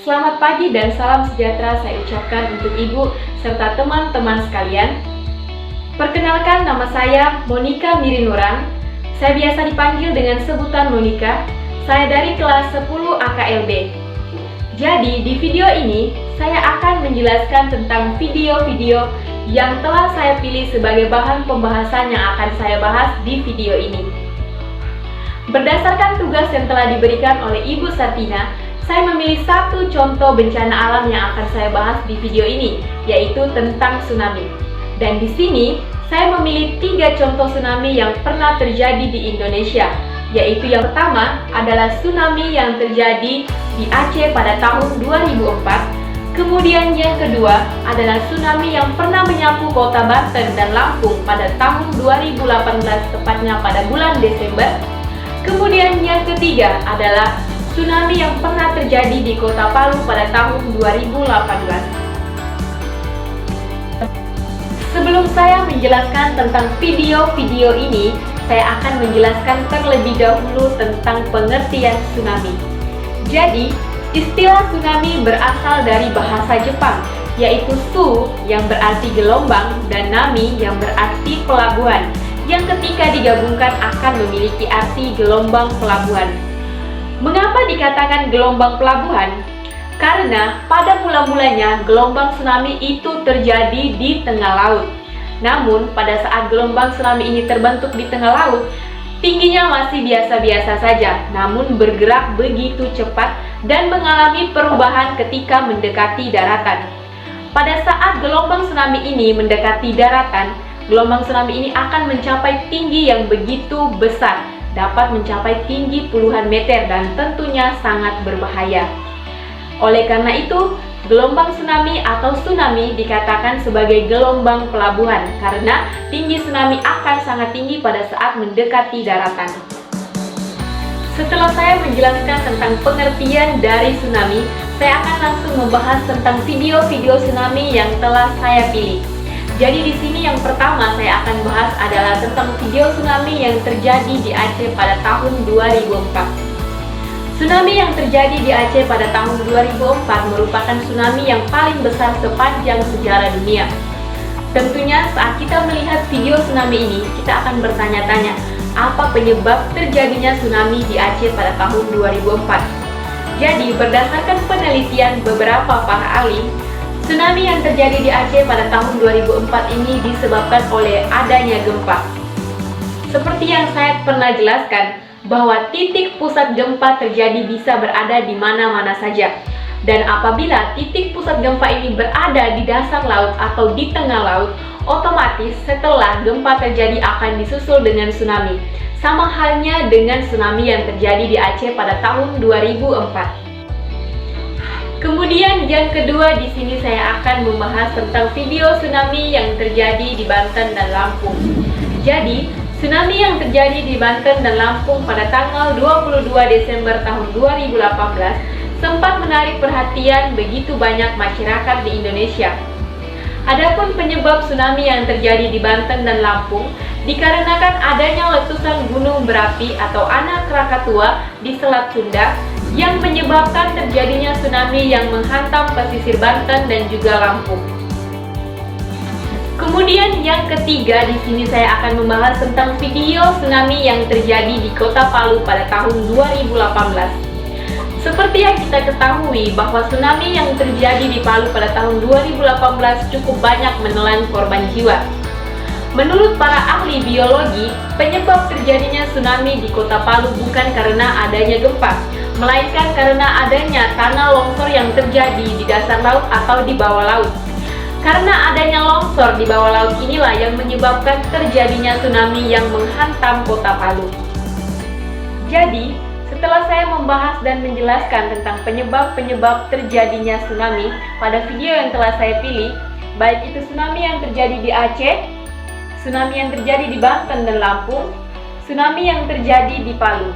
Selamat pagi dan salam sejahtera saya ucapkan untuk Ibu serta teman-teman sekalian. Perkenalkan, nama saya Monika Mirinurang. Saya biasa dipanggil dengan sebutan Monika. Saya dari kelas 10 AKLB. Jadi di video ini saya akan menjelaskan tentang video-video yang telah saya pilih sebagai bahan pembahasan yang akan saya bahas di video ini. Berdasarkan tugas yang telah diberikan oleh Ibu Sartina, saya memilih satu contoh bencana alam yang akan saya bahas di video ini, yaitu tentang tsunami. Dan di sini, saya memilih 3 contoh tsunami yang pernah terjadi di Indonesia, yaitu yang pertama adalah tsunami yang terjadi di Aceh pada tahun 2004. Kemudian yang kedua adalah tsunami yang pernah menyapu kota Banten dan Lampung pada tahun 2018, tepatnya pada bulan Desember. Kemudian yang ketiga adalah tsunami yang pernah terjadi di kota Palu pada tahun 2018. Sebelum saya menjelaskan tentang video-video ini, saya akan menjelaskan terlebih dahulu tentang pengertian tsunami. Jadi, istilah tsunami berasal dari bahasa Jepang, yaitu tsu yang berarti gelombang dan nami yang berarti pelabuhan, yang ketika digabungkan akan memiliki arti gelombang pelabuhan. Mengapa dikatakan gelombang pelabuhan? Karena pada mula-mulanya gelombang tsunami itu terjadi di tengah laut. Namun pada saat gelombang tsunami ini terbentuk di tengah laut, tingginya masih biasa-biasa saja, namun bergerak begitu cepat dan mengalami perubahan ketika mendekati daratan. Pada saat gelombang tsunami ini mendekati daratan, gelombang tsunami ini akan mencapai tinggi yang begitu besar, dapat mencapai tinggi puluhan meter dan tentunya sangat berbahaya. Oleh karena itu, gelombang tsunami atau tsunami dikatakan sebagai gelombang pelabuhan karena tinggi tsunami akan sangat tinggi pada saat mendekati daratan. Setelah saya menjelaskan tentang pengertian dari tsunami, saya akan langsung membahas tentang video-video tsunami yang telah saya pilih. Jadi di sini yang pertama saya akan bahas adalah tentang video tsunami yang terjadi di Aceh pada tahun 2004. Tsunami yang terjadi di Aceh pada tahun 2004 merupakan tsunami yang paling besar sepanjang sejarah dunia. Tentunya saat kita melihat video tsunami ini, kita akan bertanya-tanya, apa penyebab terjadinya tsunami di Aceh pada tahun 2004? Jadi berdasarkan penelitian beberapa para ahli, tsunami yang terjadi di Aceh pada tahun 2004 ini disebabkan oleh adanya gempa. Seperti yang saya pernah jelaskan, bahwa titik pusat gempa terjadi bisa berada di mana-mana saja. Dan apabila titik pusat gempa ini berada di dasar laut atau di tengah laut, otomatis setelah gempa terjadi akan disusul dengan tsunami. Sama halnya dengan tsunami yang terjadi di Aceh pada tahun 2004. Kemudian yang kedua di sini saya akan membahas tentang video tsunami yang terjadi di Banten dan Lampung. Jadi, tsunami yang terjadi di Banten dan Lampung pada tanggal 22 Desember tahun 2018 sempat menarik perhatian begitu banyak masyarakat di Indonesia. Adapun penyebab tsunami yang terjadi di Banten dan Lampung dikarenakan adanya letusan gunung berapi atau anak Krakatau di Selat Sunda yang menyebabkan terjadinya tsunami yang menghantam pesisir Banten dan juga Lampung. Kemudian yang ketiga di sini saya akan membahas tentang video tsunami yang terjadi di kota Palu pada tahun 2018. Seperti yang kita ketahui bahwa tsunami yang terjadi di Palu pada tahun 2018 cukup banyak menelan korban jiwa. Menurut para ahli biologi, penyebab terjadinya tsunami di kota Palu bukan karena adanya gempa, melainkan karena adanya tanah longsor yang terjadi di dasar laut atau di bawah laut. Karena adanya longsor di bawah laut inilah yang menyebabkan terjadinya tsunami yang menghantam kota Palu. Jadi, setelah saya membahas dan menjelaskan tentang penyebab-penyebab terjadinya tsunami pada video yang telah saya pilih, baik itu tsunami yang terjadi di Aceh, tsunami yang terjadi di Banten dan Lampung, tsunami yang terjadi di Palu,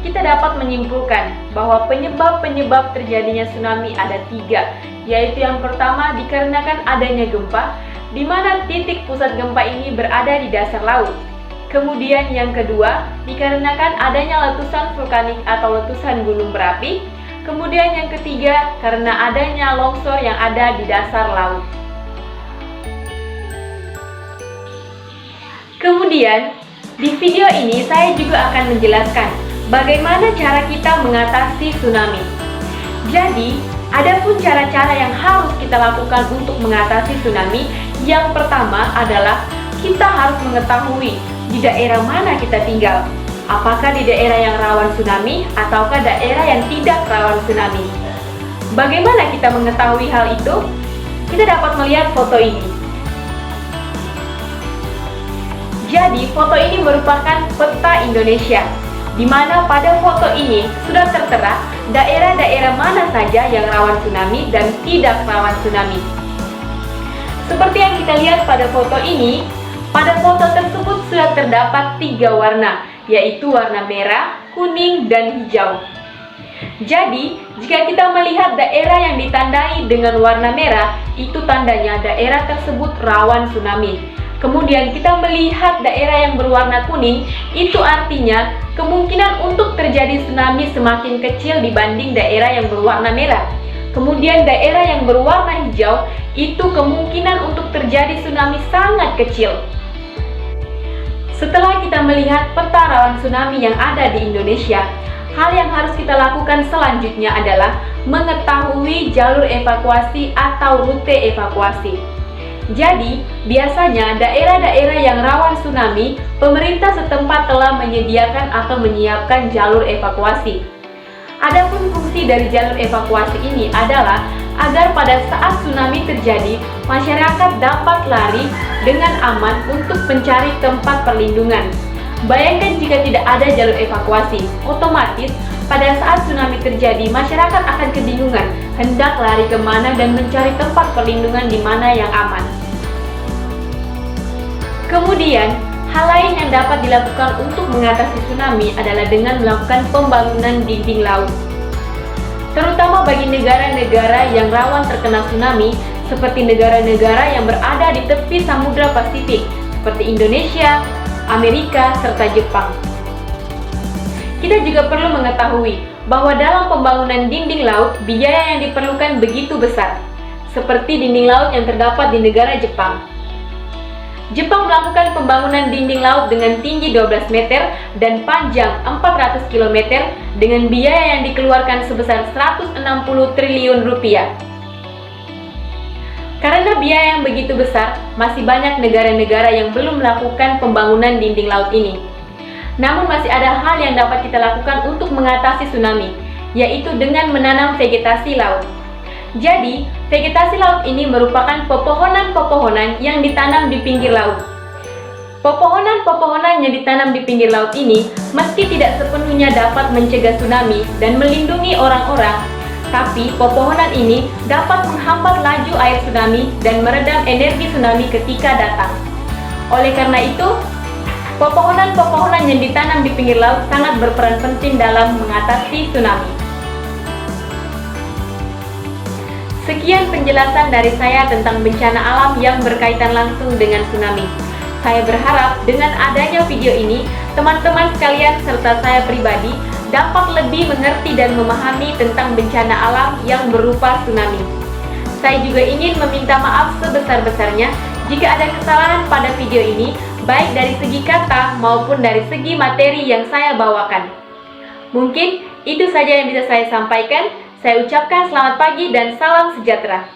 kita dapat menyimpulkan bahwa penyebab-penyebab terjadinya tsunami ada 3, yaitu yang pertama dikarenakan adanya gempa, di mana titik pusat gempa ini berada di dasar laut. Kemudian yang kedua, dikarenakan adanya letusan vulkanik atau letusan gunung berapi. Kemudian yang ketiga, karena adanya longsor yang ada di dasar laut. Kemudian, di video ini saya juga akan menjelaskan bagaimana cara kita mengatasi tsunami. Jadi, ada pun cara-cara yang harus kita lakukan untuk mengatasi tsunami. Yang pertama adalah kita harus mengetahui di daerah mana kita tinggal. Apakah di daerah yang rawan tsunami ataukah daerah yang tidak rawan tsunami. Bagaimana kita mengetahui hal itu? Kita dapat melihat foto ini. Jadi, foto ini merupakan peta Indonesia, di mana pada foto ini sudah tertera daerah-daerah mana saja yang rawan tsunami dan tidak rawan tsunami. Seperti yang kita lihat pada foto ini, pada foto tersebut sudah terdapat 3 warna, yaitu warna merah, kuning, dan hijau. Jadi, jika kita melihat daerah yang ditandai dengan warna merah, itu tandanya daerah tersebut rawan tsunami. Kemudian kita melihat daerah yang berwarna kuning, itu artinya kemungkinan untuk terjadi tsunami semakin kecil dibanding daerah yang berwarna merah. Kemudian daerah yang berwarna hijau, itu kemungkinan untuk terjadi tsunami sangat kecil. Setelah kita melihat peta rawan tsunami yang ada di Indonesia, hal yang harus kita lakukan selanjutnya adalah mengetahui jalur evakuasi atau rute evakuasi. Jadi, biasanya daerah-daerah yang rawan tsunami, pemerintah setempat telah menyediakan atau menyiapkan jalur evakuasi. Adapun fungsi dari jalur evakuasi ini adalah agar pada saat tsunami terjadi, masyarakat dapat lari dengan aman untuk mencari tempat perlindungan. Bayangkan jika tidak ada jalur evakuasi, otomatis pada saat tsunami terjadi, masyarakat akan kebingungan hendak lari kemana dan mencari tempat perlindungan di mana yang aman. Kemudian, hal lain yang dapat dilakukan untuk mengatasi tsunami adalah dengan melakukan pembangunan dinding laut. Terutama bagi negara-negara yang rawan terkena tsunami, seperti negara-negara yang berada di tepi Samudra Pasifik, seperti Indonesia, Amerika, serta Jepang. Kita juga perlu mengetahui bahwa dalam pembangunan dinding laut, biaya yang diperlukan begitu besar, seperti dinding laut yang terdapat di negara Jepang. Jepang melakukan pembangunan dinding laut dengan tinggi 12 meter dan panjang 400 km dengan biaya yang dikeluarkan sebesar 160 triliun rupiah. Karena biaya yang begitu besar, masih banyak negara-negara yang belum melakukan pembangunan dinding laut ini. Namun masih ada hal yang dapat kita lakukan untuk mengatasi tsunami, yaitu dengan menanam vegetasi laut. Jadi, vegetasi laut ini merupakan pepohonan-pepohonan yang ditanam di pinggir laut. Pepohonan-pepohonan yang ditanam di pinggir laut ini meski tidak sepenuhnya dapat mencegah tsunami dan melindungi orang-orang, tapi pepohonan ini dapat menghambat laju air tsunami dan meredam energi tsunami ketika datang. Oleh karena itu, pepohonan-pepohonan yang ditanam di pinggir laut sangat berperan penting dalam mengatasi tsunami. Sekian penjelasan dari saya tentang bencana alam yang berkaitan langsung dengan tsunami. Saya berharap dengan adanya video ini, teman-teman sekalian serta saya pribadi dapat lebih mengerti dan memahami tentang bencana alam yang berupa tsunami. Saya juga ingin meminta maaf sebesar-besarnya jika ada kesalahan pada video ini, baik dari segi kata maupun dari segi materi yang saya bawakan. Mungkin itu saja yang bisa saya sampaikan. Saya ucapkan selamat pagi dan salam sejahtera.